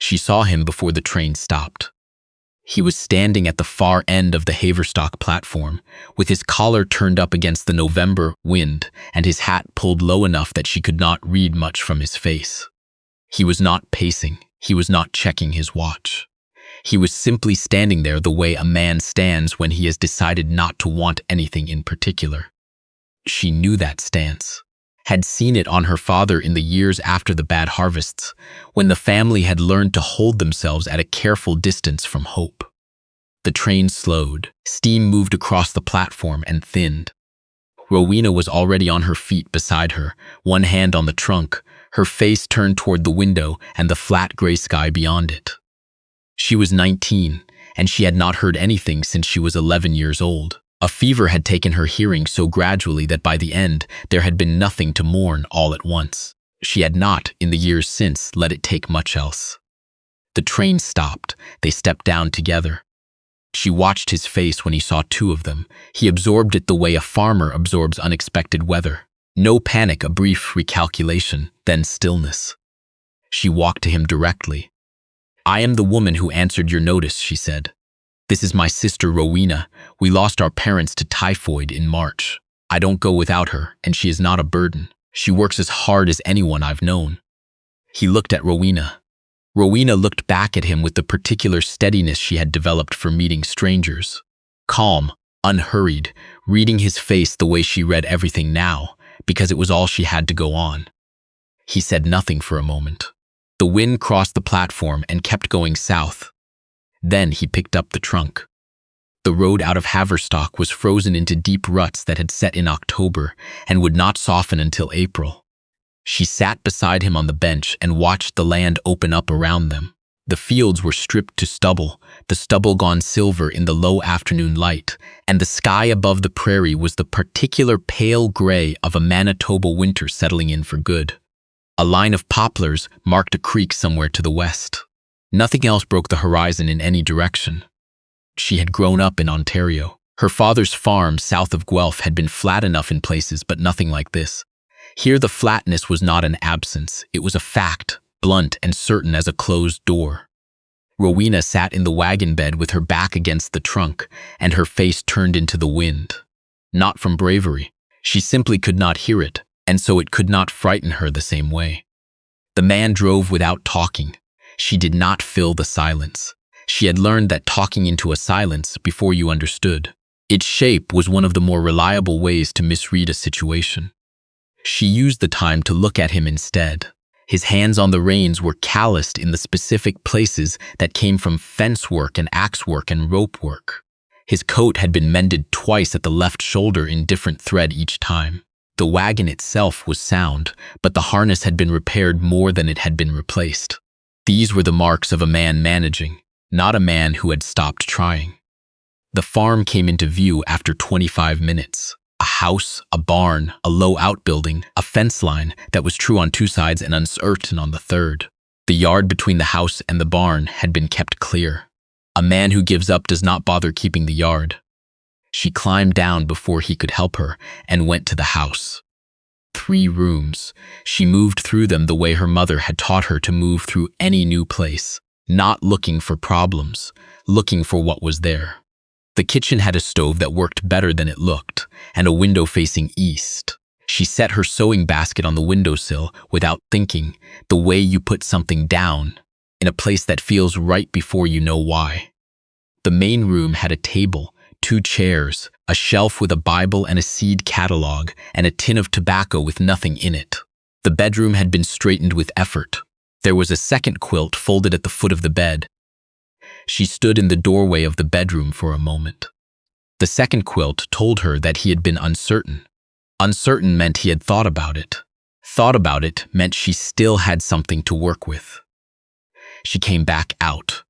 She saw him before the train stopped. He was standing at the far end of the Haverstock platform, with his collar turned up against the November wind and his hat pulled low enough that she could not read much from his face. He was not pacing. He was not checking his watch. He was simply standing there the way a man stands when he has decided not to want anything in particular. She knew that stance, had seen it on her father in the years after the bad harvests, when the family had learned to hold themselves at a careful distance from hope. The train slowed. Steam moved across the platform and thinned. Rowena was already on her feet beside her, one hand on the trunk, her face turned toward the window and the flat gray sky beyond it. She was 19, and she had not heard anything since she was 11 years old. A fever had taken her hearing so gradually that by the end, there had been nothing to mourn all at once. She had not, in the years since, let it take much else. The train stopped. They stepped down together. She watched his face when he saw two of them. He absorbed it the way a farmer absorbs unexpected weather. No panic, a brief recalculation, then stillness. She walked to him directly. "I am the woman who answered your notice," she said. "This is my sister Rowena. We lost our parents to typhoid in March. I don't go without her, and she is not a burden. She works as hard as anyone I've known." He looked at Rowena. Rowena looked back at him with the particular steadiness she had developed for meeting strangers. Calm, unhurried, reading his face the way she read everything now, because it was all she had to go on. He said nothing for a moment. The wind crossed the platform and kept going south. Then he picked up the trunk. The road out of Haverstock was frozen into deep ruts that had set in October and would not soften until April. She sat beside him on the bench and watched the land open up around them. The fields were stripped to stubble, the stubble gone silver in the low afternoon light, and the sky above the prairie was the particular pale gray of a Manitoba winter settling in for good. A line of poplars marked a creek somewhere to the west. Nothing else broke the horizon in any direction. She had grown up in Ontario. Her father's farm south of Guelph had been flat enough in places, but nothing like this. Here the flatness was not an absence, it was a fact, blunt and certain as a closed door. Rowena sat in the wagon bed with her back against the trunk and her face turned into the wind. Not from bravery. She simply could not hear it, and so it could not frighten her the same way. The man drove without talking. She did not fill the silence. She had learned that talking into a silence before you understood. Its shape was one of the more reliable ways to misread a situation. She used the time to look at him instead. His hands on the reins were calloused in the specific places that came from fence work and axe work and rope work. His coat had been mended twice at the left shoulder in different thread each time. The wagon itself was sound, but the harness had been repaired more than it had been replaced. These were the marks of a man managing, not a man who had stopped trying. The farm came into view after 25 minutes. A house, a barn, a low outbuilding, a fence line that was true on two sides and uncertain on the third. The yard between the house and the barn had been kept clear. A man who gives up does not bother keeping the yard. She climbed down before he could help her and went to the house. 3 rooms. She moved through them the way her mother had taught her to move through any new place, not looking for problems, looking for what was there. The kitchen had a stove that worked better than it looked, and a window facing east. She set her sewing basket on the windowsill without thinking, the way you put something down, in a place that feels right before you know why. The main room had a table, 2 chairs, a shelf with a Bible and a seed catalog, and a tin of tobacco with nothing in it. The bedroom had been straightened with effort. There was a second quilt folded at the foot of the bed. She stood in the doorway of the bedroom for a moment. The second quilt told her that he had been uncertain. Uncertain meant he had thought about it. Thought about it meant she still had something to work with. She came back out.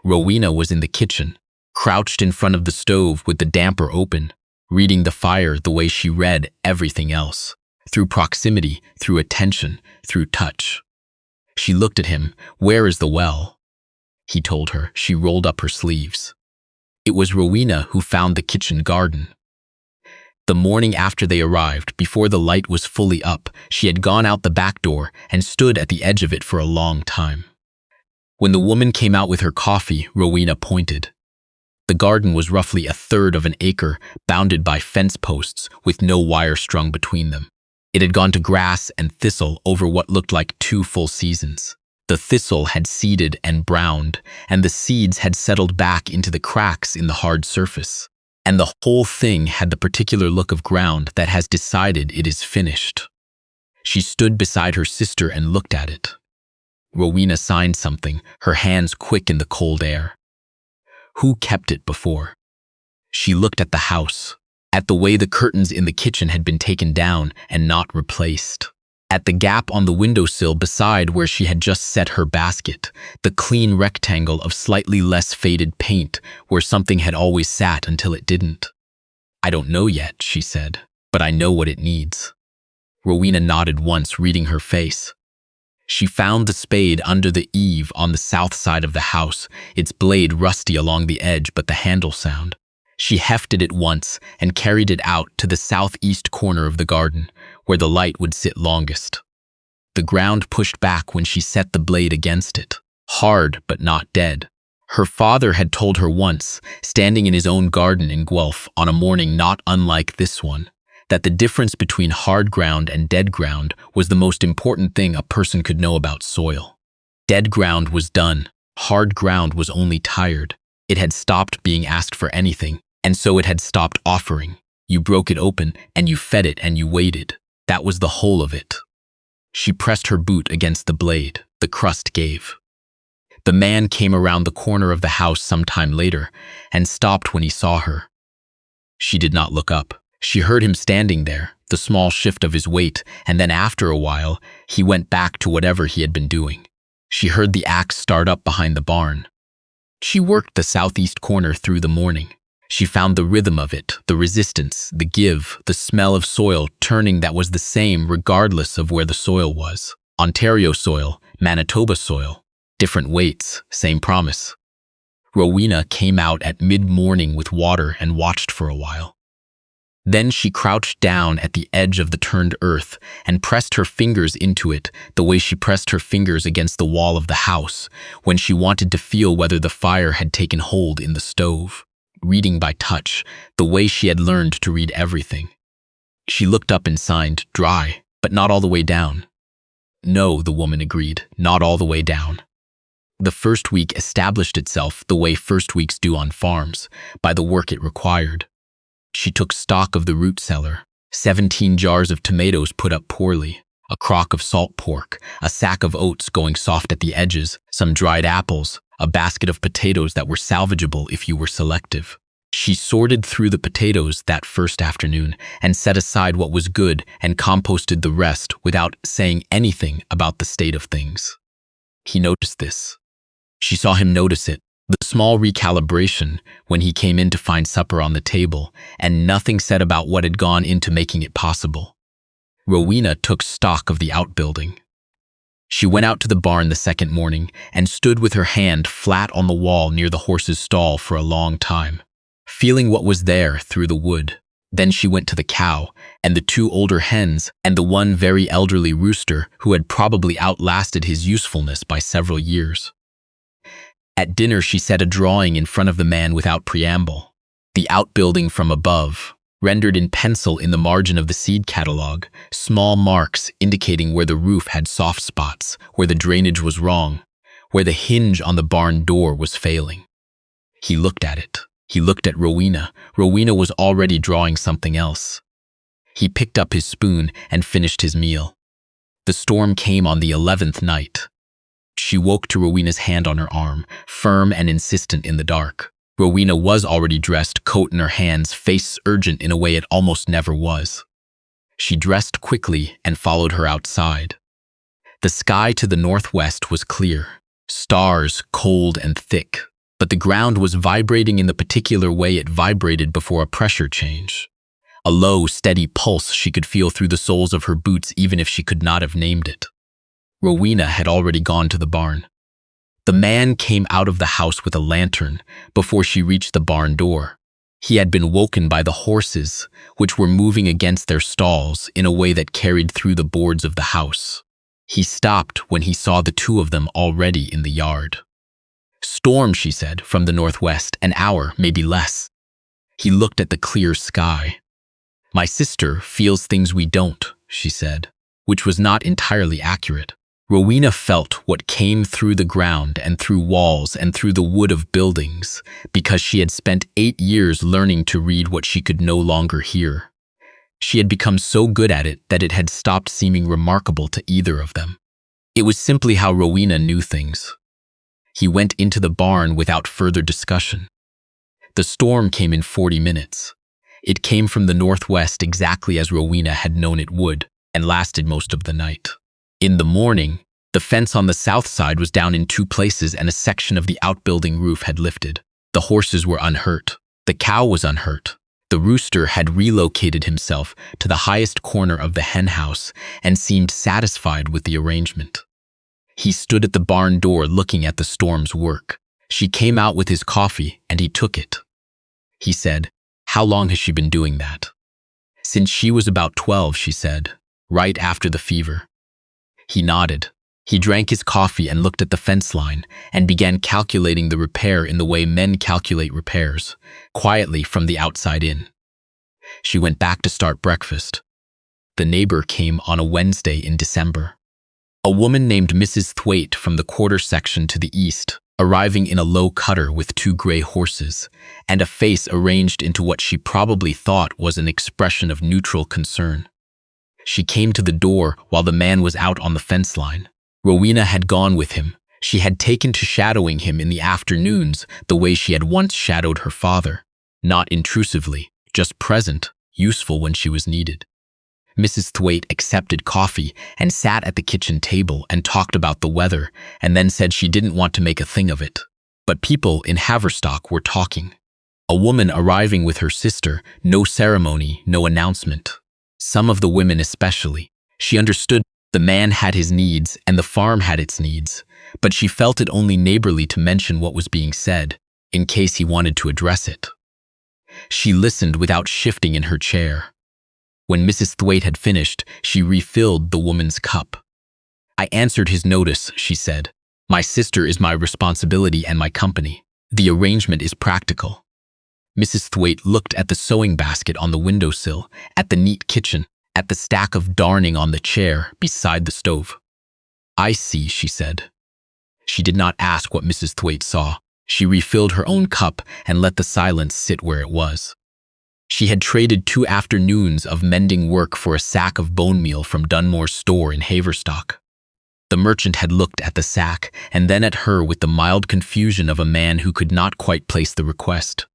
Rowena was in the kitchen, crouched in front of the stove with the damper open, reading the fire the way she read everything else, through proximity, through attention, through touch. She looked at him. "Where is the well?" He told her. She rolled up her sleeves. It was Rowena who found the kitchen garden. The morning after they arrived, before the light was fully up, she had gone out the back door and stood at the edge of it for a long time. When the woman came out with her coffee, Rowena pointed. The garden was roughly a third of an acre, bounded by fence posts with no wire strung between them. It had gone to grass and thistle over what looked like 2 full seasons. The thistle had seeded and browned, and the seeds had settled back into the cracks in the hard surface. And the whole thing had the particular look of ground that has decided it is finished. She stood beside her sister and looked at it. Rowena signed something, her hands quick in the cold air. Who kept it before? She looked at the house, at the way the curtains in the kitchen had been taken down and not replaced, at the gap on the windowsill beside where she had just set her basket, the clean rectangle of slightly less faded paint where something had always sat until it didn't. I don't know yet, she said, but I know what it needs. Rowena nodded once, reading her face. She found the spade under the eave on the south side of the house, its blade rusty along the edge but the handle sound. She hefted it once and carried it out to the southeast corner of the garden, where the light would sit longest. The ground pushed back when she set the blade against it, hard but not dead. Her father had told her once, standing in his own garden in Guelph on a morning not unlike this one, that the difference between hard ground and dead ground was the most important thing a person could know about soil. Dead ground was done. Hard ground was only tired. It had stopped being asked for anything, and so it had stopped offering. You broke it open, and you fed it, and you waited. That was the whole of it. She pressed her boot against the blade. The crust gave. The man came around the corner of the house some time later and stopped when he saw her. She did not look up. She heard him standing there, the small shift of his weight, and then after a while, he went back to whatever he had been doing. She heard the axe start up behind the barn. She worked the southeast corner through the morning. She found the rhythm of it, the resistance, the give, the smell of soil turning that was the same regardless of where the soil was. Ontario soil, Manitoba soil, different weights, same promise. Rowena came out at mid-morning with water and watched for a while. Then she crouched down at the edge of the turned earth and pressed her fingers into it the way she pressed her fingers against the wall of the house when she wanted to feel whether the fire had taken hold in the stove. Reading by touch, the way she had learned to read everything. She looked up and signed, dry, but not all the way down. No, the woman agreed, not all the way down. The first week established itself the way first weeks do on farms, by the work it required. She took stock of the root cellar, 17 jars of tomatoes put up poorly, a crock of salt pork, a sack of oats going soft at the edges, some dried apples, a basket of potatoes that were salvageable if you were selective. She sorted through the potatoes that first afternoon and set aside what was good and composted the rest without saying anything about the state of things. He noticed this. She saw him notice it, the small recalibration when he came in to find supper on the table, and nothing said about what had gone into making it possible. Rowena took stock of the outbuilding. She went out to the barn the second morning and stood with her hand flat on the wall near the horse's stall for a long time, feeling what was there through the wood. Then she went to the cow and the 2 older hens and the one very elderly rooster who had probably outlasted his usefulness by several years. At dinner, she set a drawing in front of the man without preamble. The outbuilding from above, rendered in pencil in the margin of the seed catalog, small marks indicating where the roof had soft spots, where the drainage was wrong, where the hinge on the barn door was failing. He looked at it. He looked at Rowena. Rowena was already drawing something else. He picked up his spoon and finished his meal. The storm came on the 11th night. She woke to Rowena's hand on her arm, firm and insistent in the dark. Rowena was already dressed, coat in her hands, face urgent in a way it almost never was. She dressed quickly and followed her outside. The sky to the northwest was clear, stars cold and thick, but the ground was vibrating in the particular way it vibrated before a pressure change. A low, steady pulse she could feel through the soles of her boots even if she could not have named it. Rowena had already gone to the barn. The man came out of the house with a lantern before she reached the barn door. He had been woken by the horses, which were moving against their stalls in a way that carried through the boards of the house. He stopped when he saw the 2 of them already in the yard. Storm, she said, from the northwest, an hour, maybe less. He looked at the clear sky. My sister feels things we don't, she said, which was not entirely accurate. Rowena felt what came through the ground and through walls and through the wood of buildings because she had spent 8 years learning to read what she could no longer hear. She had become so good at it that it had stopped seeming remarkable to either of them. It was simply how Rowena knew things. He went into the barn without further discussion. The storm came in 40 minutes. It came from the northwest exactly as Rowena had known it would, and lasted most of the night. In the morning, the fence on the south side was down in 2 places and a section of the outbuilding roof had lifted. The horses were unhurt. The cow was unhurt. The rooster had relocated himself to the highest corner of the hen house and seemed satisfied with the arrangement. He stood at the barn door looking at the storm's work. She came out with his coffee and he took it. He said, "How long has she been doing that?" "Since she was about 12, she said, "right after the fever." He nodded. He drank his coffee and looked at the fence line and began calculating the repair in the way men calculate repairs, quietly from the outside in. She went back to start breakfast. The neighbor came on a Wednesday in December. A woman named Mrs. Thwaite from the quarter section to the east, arriving in a low cutter with 2 gray horses, and a face arranged into what she probably thought was an expression of neutral concern. She came to the door while the man was out on the fence line. Rowena had gone with him. She had taken to shadowing him in the afternoons the way she had once shadowed her father, not intrusively, just present, useful when she was needed. Mrs. Thwaite accepted coffee and sat at the kitchen table and talked about the weather and then said she didn't want to make a thing of it. But people in Haverstock were talking. A woman arriving with her sister, no ceremony, no announcement. Some of the women especially. She understood the man had his needs and the farm had its needs, but she felt it only neighborly to mention what was being said, in case he wanted to address it. She listened without shifting in her chair. When Mrs. Thwaite had finished, she refilled the woman's cup. "I answered his notice," she said. "My sister is my responsibility and my company. The arrangement is practical." Mrs. Thwaite looked at the sewing basket on the windowsill, at the neat kitchen, at the stack of darning on the chair beside the stove. "I see," she said. She did not ask what Mrs. Thwaite saw. She refilled her own cup and let the silence sit where it was. She had traded 2 afternoons of mending work for a sack of bone meal from Dunmore's store in Haverstock. The merchant had looked at the sack and then at her with the mild confusion of a man who could not quite place the request.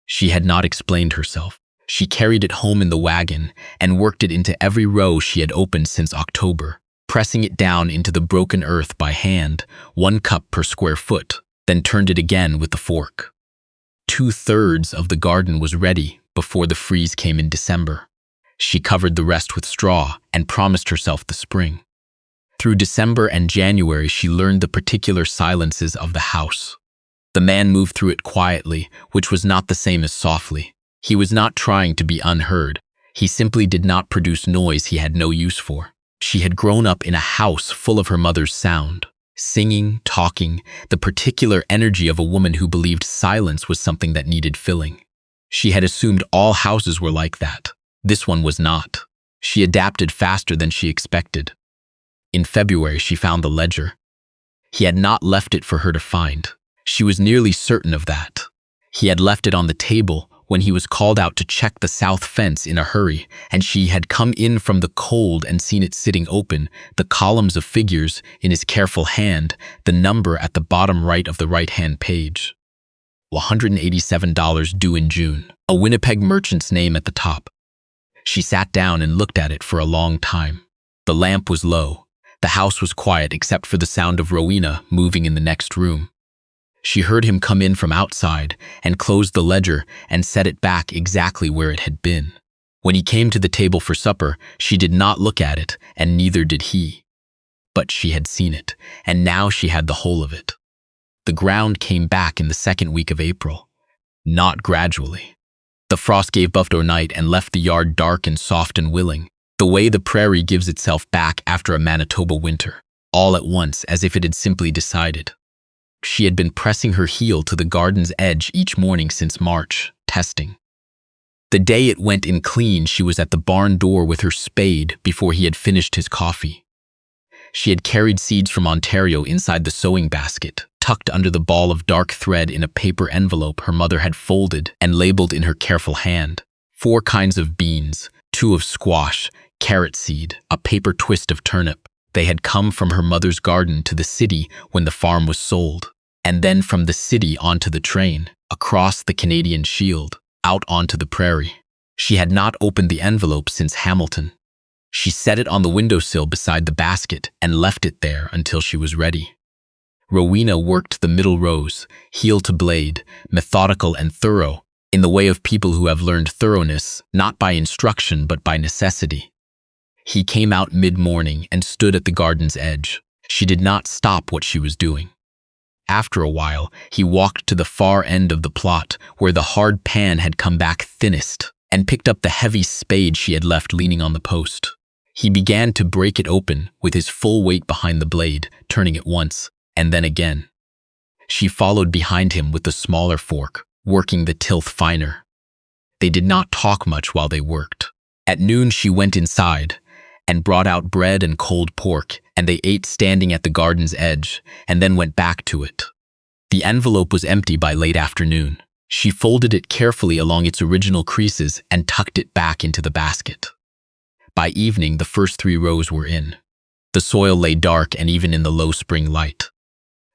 She had not explained herself. She carried it home in the wagon and worked it into every row she had opened since October, pressing it down into the broken earth by hand, 1 cup per square foot, then turned it again with the fork. 2/3 of the garden was ready before the freeze came in December. She covered the rest with straw and promised herself the spring. Through December and January, she learned the particular silences of the house. The man moved through it quietly, which was not the same as softly. He was not trying to be unheard. He simply did not produce noise he had no use for. She had grown up in a house full of her mother's sound. Singing, talking, the particular energy of a woman who believed silence was something that needed filling. She had assumed all houses were like that. This one was not. She adapted faster than she expected. In February, she found the ledger. He had not left it for her to find. She was nearly certain of that. He had left it on the table when he was called out to check the south fence in a hurry, and she had come in from the cold and seen it sitting open, the columns of figures in his careful hand, the number at the bottom right of the right-hand page. $187 due in June, a Winnipeg merchant's name at the top. She sat down and looked at it for a long time. The lamp was low. The house was quiet except for the sound of Rowena moving in the next room. She heard him come in from outside and closed the ledger and set it back exactly where it had been. When he came to the table for supper, she did not look at it, and neither did he. But she had seen it, and now she had the whole of it. The ground came back in the 2nd week of April, not gradually. The frost gave buffalo night and left the yard dark and soft and willing, the way the prairie gives itself back after a Manitoba winter, all at once as if it had simply decided. She had been pressing her heel to the garden's edge each morning since March, testing. The day it went in clean, she was at the barn door with her spade before he had finished his coffee. She had carried seeds from Ontario inside the sewing basket, tucked under the ball of dark thread in a paper envelope her mother had folded and labeled in her careful hand. 4 kinds of beans, 2 of squash, carrot seed, a paper twist of turnip. They had come from her mother's garden to the city when the farm was sold, and then from the city onto the train, across the Canadian Shield, out onto the prairie. She had not opened the envelope since Hamilton. She set it on the windowsill beside the basket and left it there until she was ready. Rowena worked the middle rows, heel to blade, methodical and thorough, in the way of people who have learned thoroughness, not by instruction but by necessity. He came out mid-morning and stood at the garden's edge. She did not stop what she was doing. After a while, he walked to the far end of the plot, where the hard pan had come back thinnest, and picked up the heavy spade she had left leaning on the post. He began to break it open with his full weight behind the blade, turning it once, and then again. She followed behind him with the smaller fork, working the tilth finer. They did not talk much while they worked. At noon she went inside and brought out bread and cold pork, and they ate standing at the garden's edge, and then went back to it. The envelope was empty by late afternoon. She folded it carefully along its original creases and tucked it back into the basket. By evening, the first 3 rows were in. The soil lay dark and even in the low spring light.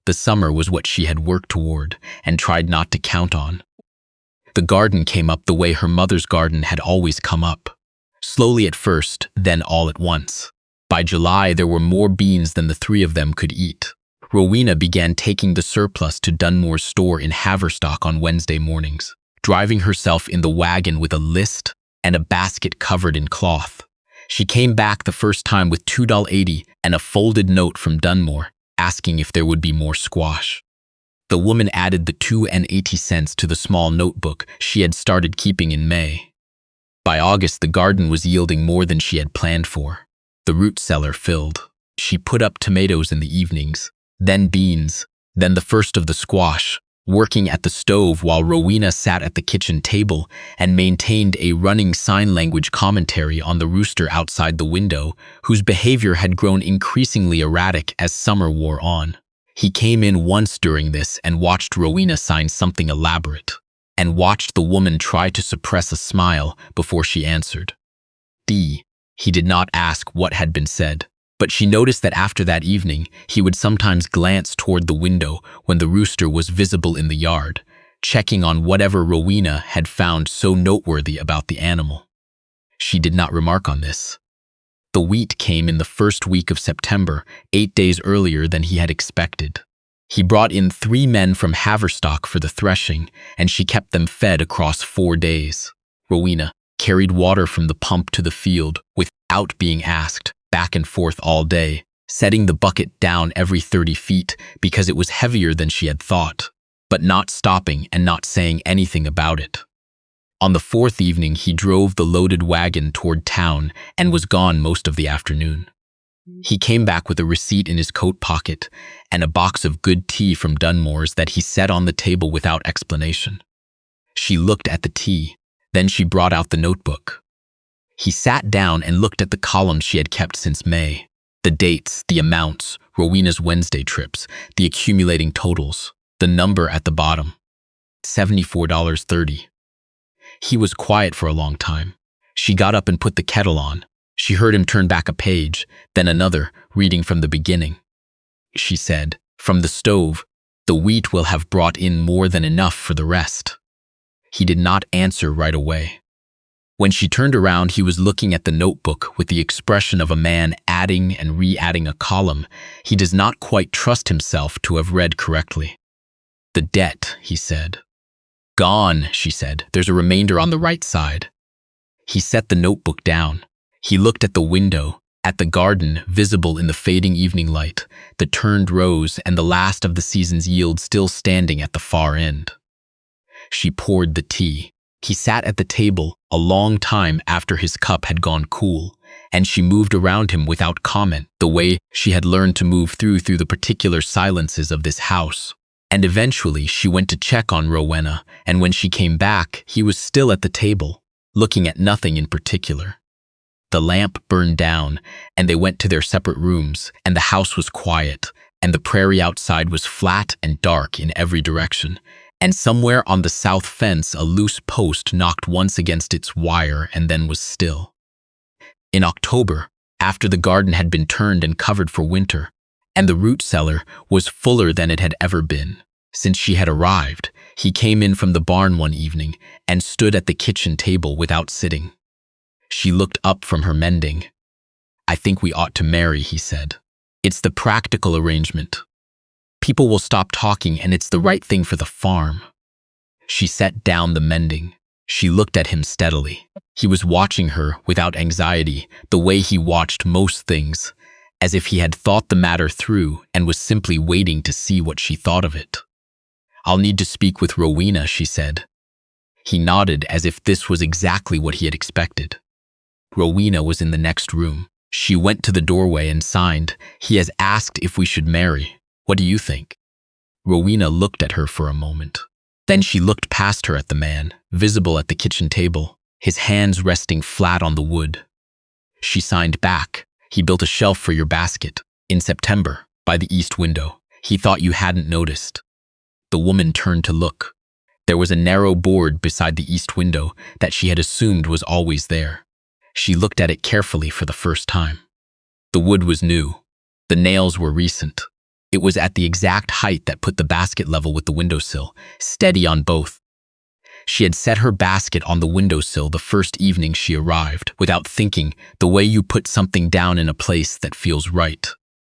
The summer was what she had worked toward and tried not to count on. The garden came up the way her mother's garden had always come up. Slowly at first, then all at once. By July, there were more beans than the 3 of them could eat. Rowena began taking the surplus to Dunmore's store in Haverstock on Wednesday mornings, driving herself in the wagon with a list and a basket covered in cloth. She came back the first time with $2.80 and a folded note from Dunmore, asking if there would be more squash. The woman added the $2.80 to the small notebook she had started keeping in May. By August, the garden was yielding more than she had planned for. The root cellar filled. She put up tomatoes in the evenings, then beans, then the first of the squash, working at the stove while Rowena sat at the kitchen table and maintained a running sign language commentary on the rooster outside the window, whose behavior had grown increasingly erratic as summer wore on. He came in once during this and watched Rowena sign something elaborate, and watched the woman try to suppress a smile before she answered. He did not ask what had been said, but she noticed that after that evening, he would sometimes glance toward the window when the rooster was visible in the yard, checking on whatever Rowena had found so noteworthy about the animal. She did not remark on this. The wheat came in the first week of September, 8 days earlier than he had expected. He brought in 3 men from Haverstock for the threshing, and she kept them fed across 4 days. Rowena carried water from the pump to the field without being asked, back and forth all day, setting the bucket down every 30 feet because it was heavier than she had thought, but not stopping and not saying anything about it. On the 4th evening, he drove the loaded wagon toward town and was gone most of the afternoon. He came back with a receipt in his coat pocket and a box of good tea from Dunmore's that he set on the table without explanation. She looked at the tea, then she brought out the notebook. He sat down and looked at the columns she had kept since May. The dates, the amounts, Rowena's Wednesday trips, the accumulating totals, the number at the bottom. $74.30. He was quiet for a long time. She got up and put the kettle on. She heard him turn back a page, then another, reading from the beginning. She said, "From the stove, the wheat will have brought in more than enough for the rest." He did not answer right away. When she turned around, he was looking at the notebook with the expression of a man adding and re-adding a column he does not quite trust himself to have read correctly. "The debt," he said. "Gone," she said. "There's a remainder on the right side." He set the notebook down. He looked at the window, at the garden visible in the fading evening light, the turned rows and the last of the season's yield still standing at the far end. She poured the tea. He sat at the table a long time after his cup had gone cool, and she moved around him without comment, the way she had learned to move through the particular silences of this house. And eventually she went to check on Rowena, and when she came back, he was still at the table, looking at nothing in particular. The lamp burned down, and they went to their separate rooms, and the house was quiet, and the prairie outside was flat and dark in every direction, and somewhere on the south fence a loose post knocked once against its wire and then was still. In October, after the garden had been turned and covered for winter, and the root cellar was fuller than it had ever been since she had arrived, he came in from the barn one evening and stood at the kitchen table without sitting. She looked up from her mending. "I think we ought to marry," he said. "It's the practical arrangement. People will stop talking, and it's the right thing for the farm." She set down the mending. She looked at him steadily. He was watching her without anxiety, the way he watched most things, as if he had thought the matter through and was simply waiting to see what she thought of it. "I'll need to speak with Rowena," she said. He nodded as if this was exactly what he had expected. Rowena was in the next room. She went to the doorway and signed, "He has asked if we should marry. What do you think?" Rowena looked at her for a moment. Then she looked past her at the man, visible at the kitchen table, his hands resting flat on the wood. She signed back, "He built a shelf for your basket. In September, by the east window. He thought you hadn't noticed." The woman turned to look. There was a narrow board beside the east window that she had assumed was always there. She looked at it carefully for the first time. The wood was new. The nails were recent. It was at the exact height that put the basket level with the windowsill, steady on both. She had set her basket on the windowsill the first evening she arrived, without thinking, the way you put something down in a place that feels right.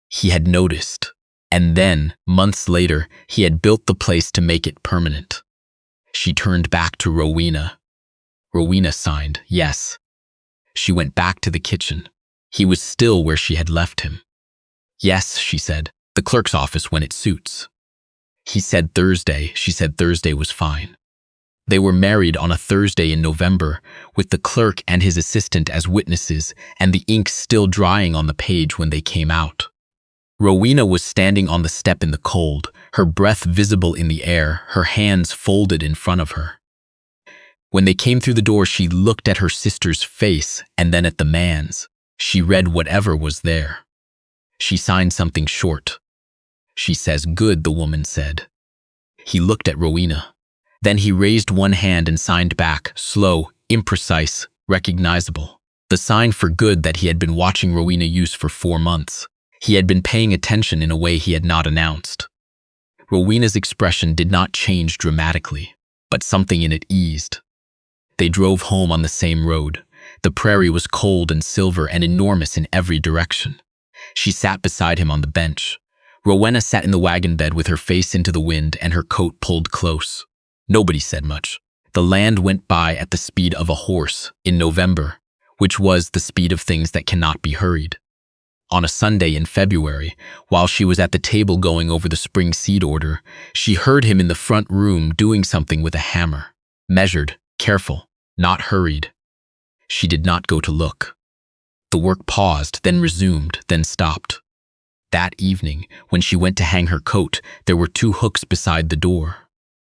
He had noticed. And then, months later, he had built the place to make it permanent. She turned back to Rowena. Rowena signed, "Yes." She went back to the kitchen. He was still where she had left him. "Yes," she said, "the clerk's office when it suits." He said Thursday. She said Thursday was fine. They were married on a Thursday in November, with the clerk and his assistant as witnesses and the ink still drying on the page when they came out. Rowena was standing on the step in the cold, her breath visible in the air, her hands folded in front of her. When they came through the door, she looked at her sister's face and then at the man's. She read whatever was there. She signed something short. "She says good," the woman said. He looked at Rowena. Then he raised one hand and signed back, slow, imprecise, recognizable. The sign for good that he had been watching Rowena use for 4 months. He had been paying attention in a way he had not announced. Rowena's expression did not change dramatically, but something in it eased. They drove home on the same road. The prairie was cold and silver and enormous in every direction. She sat beside him on the bench. Rowena sat in the wagon bed with her face into the wind and her coat pulled close. Nobody said much. The land went by at the speed of a horse in November, which was the speed of things that cannot be hurried. On a Sunday in February, while she was at the table going over the spring seed order, she heard him in the front room doing something with a hammer. Measured, careful, not hurried. She did not go to look. The work paused, then resumed, then stopped. That evening, when she went to hang her coat, there were 2 hooks beside the door.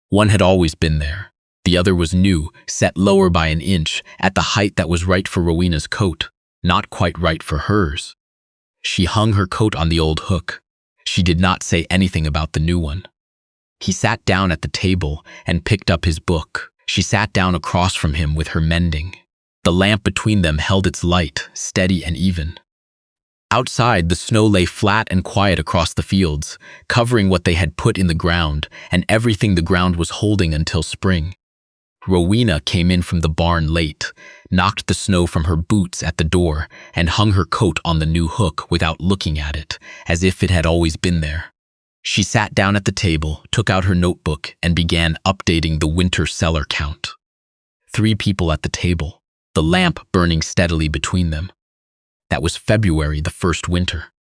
One had always been there. The other was new, set lower by an inch, at the height that was right for Rowena's coat, not quite right for hers. She hung her coat on the old hook. She did not say anything about the new one. He sat down at the table and picked up his book. She sat down across from him with her mending. The lamp between them held its light, steady and even. Outside, the snow lay flat and quiet across the fields, covering what they had put in the ground and everything the ground was holding until spring. Rowena came in from the barn late, knocked the snow from her boots at the door, and hung her coat on the new hook without looking at it, as if it had always been there. She sat down at the table, took out her notebook, and began updating the winter cellar count. 3 people at the table, the lamp burning steadily between them. That was February, the first winter.